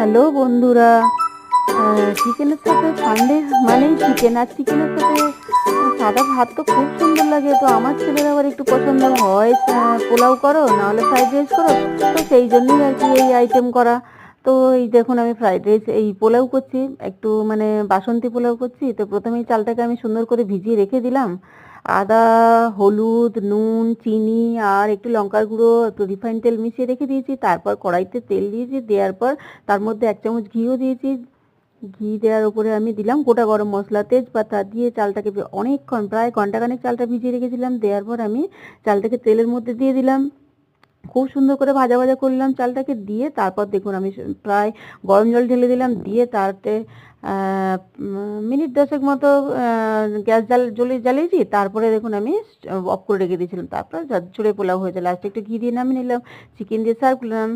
Hello বন্ধুরা। চিকেনের সাথে সানডে মানেই চিকেন, আর চিকেনের সাথে সাদা ভাত তো খুব সুন্দর লাগে। তো আমার ছেলের আবার একটু পছন্দ হয় পোলাও করো, নাহলে ফ্রাইড রাইস করো। তো সেই জন্যই আর কি এই আইটেম করা। তো এই দেখুন আমি ফ্রাইড রাইস এই পোলাও করছি, একটু মানে বাসন্তী পোলাও করছি। তো প্রথমেই চালটাকে আমি সুন্দর করে ভিজিয়ে রেখে দিলাম। আদা, হলুদ, নুন, চিনি আর একটু লঙ্কার গুঁড়ো, একটু রিফাইন তেল মিশিয়ে রেখে দিয়েছি। তারপর কড়াইতে তেল দিয়েছি, দেওয়ার পর তার মধ্যে 1 চামচ ঘিও দিয়েছি। ঘি দেওয়ার উপরে আমি দিলাম গোটা গরম মশলা, তেজপাতা দিয়ে চালটাকে অনেকক্ষণ, প্রায় ঘন্টাখানেক চালটা ভিজিয়ে রেখেছিলাম। দেওয়ার পর আমি চালটাকে তেলের মধ্যে দিয়ে দিলাম। খুব সুন্দর করে ভাজা ভাজা করলাম চালটাকে দিয়ে। তারপর দেখুন আমি প্রায় গরম জল ঢেলে দিলাম, দিয়ে তাতে মিনিট 10 মতো গ্যাস জ্বালিয়েছি। তারপরে দেখুন আমি অফ করে রেখে দিয়েছিলাম। তারপর ঝরঝরে পোলাও হয়েছে, লাস্টে একটু ঘি দিয়ে নামিয়ে নিলাম, চিকেন দিয়ে সার্ভ করলাম।